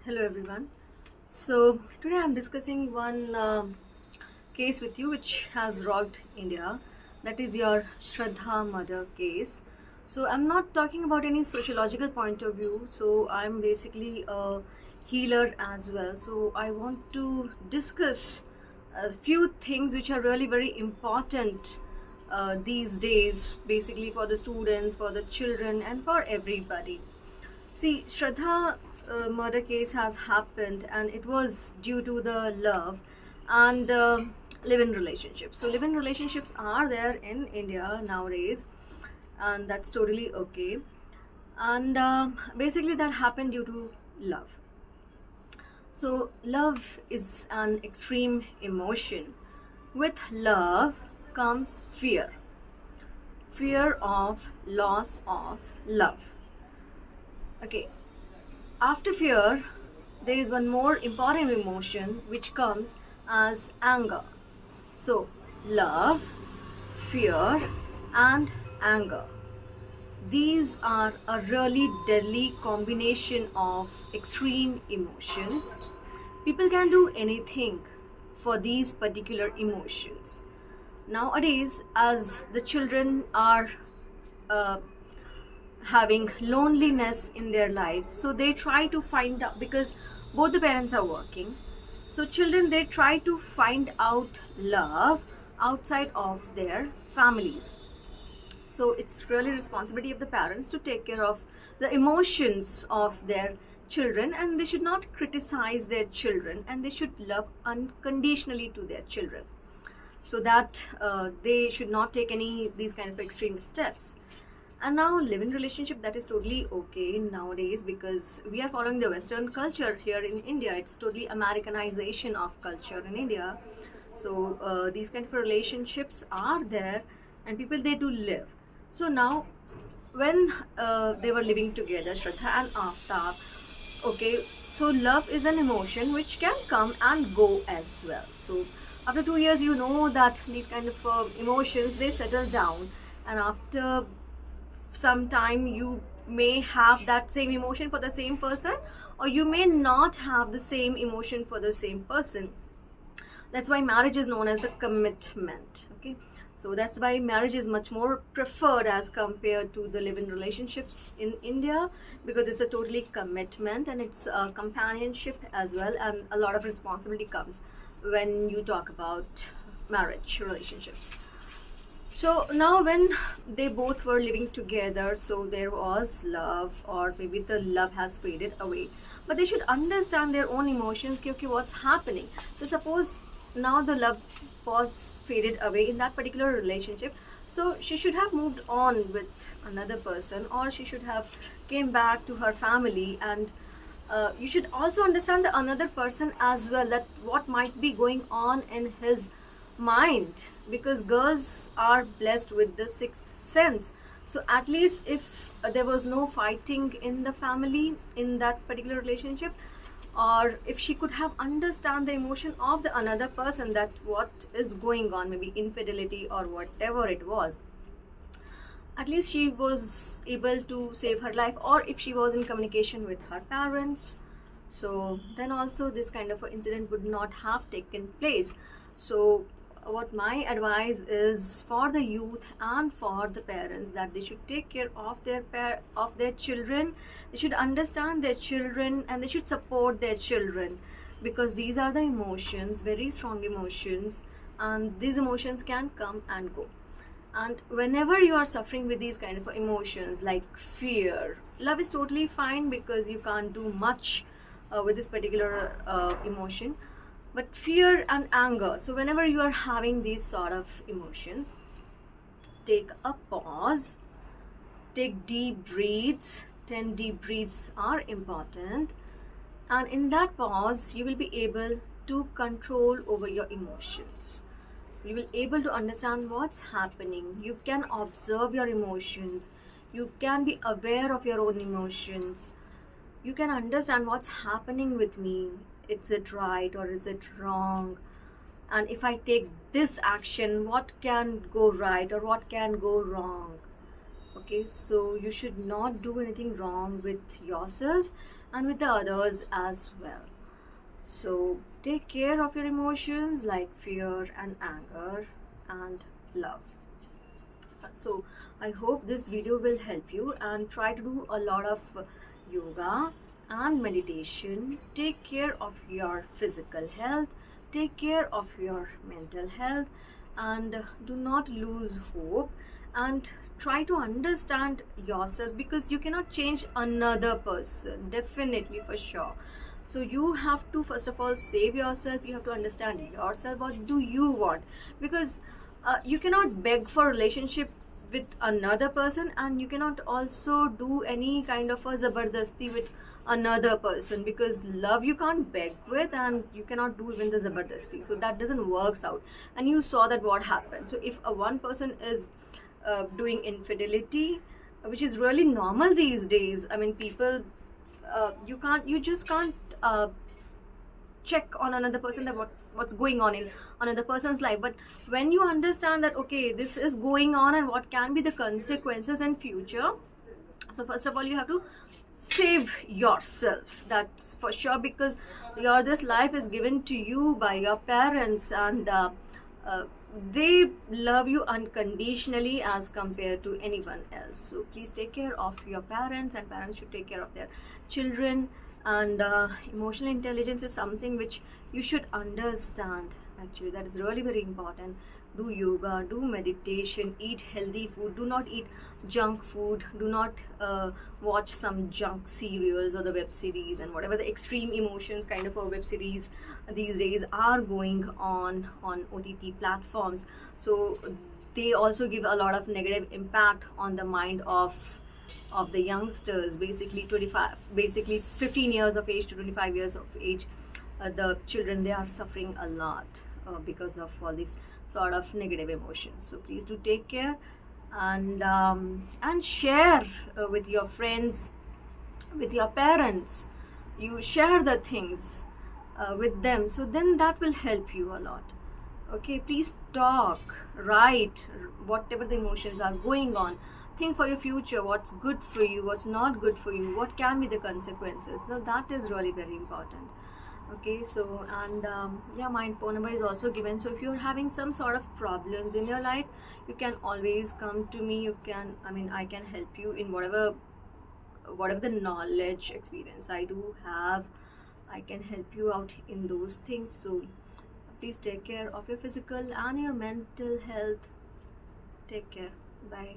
Hello everyone. So today I'm discussing one case with you which has rocked India. That is your Shraddha murder case. So I'm not talking about any sociological point of view. So I'm basically a healer as well. So I want to discuss a few things which are really very important these days, basically for the students, for the children, and for everybody. See, Shraddha murder case has happened, and it was due to the love and live-in relationships. So, live-in relationships are there in India nowadays, and that's totally okay. And basically, that happened due to love. So, love is an extreme emotion. With love comes fear of loss of love. Okay, after fear, there is one more important emotion which comes as anger. So, love, fear, and anger. These are a really deadly combination of extreme emotions. People can do anything for these particular emotions. Nowadays, as the children are uh, having loneliness in their lives, so they try to find out, because both the parents are working, so children, they try to find out love outside of their families. So it's really responsibility of the parents to take care of the emotions of their children, and they should not criticize their children, and they should love unconditionally to their children, so that they should not take any these kind of extreme steps. And now live-in relationship, that is totally okay nowadays, because we are following the Western culture here in India. It's totally Americanization of culture in India. So these kind of relationships are there, and people, they do live. So now, when they were living together, Shraddha and Aftab, okay, so love is an emotion which can come and go as well. So after 2 years, you know that these kind of emotions, they settle down, and after some time you may have that same emotion for the same person, or you may not have the same emotion for the same person. That's why marriage is known as the commitment. Okay, so that's why marriage is much more preferred as compared to the live-in relationships in India, because it's a totally commitment, and it's a companionship as well, and a lot of responsibility comes when you talk about marriage relationships. So now, when they both were living together, so there was love, or maybe the love has faded away, but they should understand their own emotions. Okay, what's happening? So suppose now the love was faded away in that particular relationship, so she should have moved on with another person, or she should have came back to her family. And you should also understand the another person as well, that what might be going on in his mind, because girls are blessed with the sixth sense. So at least if there was no fighting in the family in that particular relationship, or if she could have understand the emotion of the another person, that what is going on, maybe infidelity or whatever it was, at least she was able to save her life, or if she was in communication with her parents, so then also this kind of an incident would not have taken place. So what my advice is for the youth and for the parents, that they should take care of their children. They should understand their children, and they should support their children, because these are the emotions, very strong emotions, and these emotions can come and go. And whenever you are suffering with these kind of emotions like fear, love is totally fine, because you can't do much with this particular emotion. But fear and anger, so whenever you are having these sort of emotions, take a pause, take deep breaths. 10 deep breaths are important, and in that pause you will be able to control over your emotions. You will able to understand what's happening. You can observe your emotions. You can be aware of your own emotions. You can understand what's happening with me. Is it right or is it wrong? And if I take this action, what can go right or what can go wrong? Okay, so you should not do anything wrong with yourself, and with the others as well. So take care of your emotions like fear and anger and love. So I hope this video will help you, and try to do a lot of yoga and meditation. Take care of your physical health, take care of your mental health, and do not lose hope, and try to understand yourself, because you cannot change another person, definitely, for sure. So you have to first of all save yourself. You have to understand yourself, what do you want, because you cannot beg for relationship with another person, and you cannot also do any kind of a zabardasti with another person, because love you can't beg with, and you cannot do even the zabardasti, so that doesn't works out. And you saw that what happened. So if a one person is doing infidelity, which is really normal these days, I mean, people, you just can't check on another person, that what's going on in another person's life. But when you understand that, okay, this is going on and what can be the consequences in future, so first of all you have to save yourself, that's for sure, because this life is given to you by your parents, and they love you unconditionally as compared to anyone else. So please take care of your parents, and parents should take care of their children. And emotional intelligence is something which you should understand, actually. That is really very important. Do yoga, do meditation, eat healthy food, do not eat junk food, do not watch some junk serials or the web series and whatever the extreme emotions kind of a web series these days are going on OTT platforms. So they also give a lot of negative impact on the mind of the youngsters, basically 15 years of age to 25 years of age. The children, they are suffering a lot because of all these sort of negative emotions. So please do take care, and share with your friends, with your parents. You share the things with them, so then that will help you a lot. Okay, please talk, write whatever the emotions are going on. Think for your future, what's good for you, what's not good for you, what can be the consequences. Now that is really very important. Okay, so, and yeah, my phone number is also given. So if you're having some sort of problems in your life, you can always come to me. You can, I mean, I can help you in whatever the knowledge, experience I do have. I can help you out in those things. So please take care of your physical and your mental health. Take care. Bye.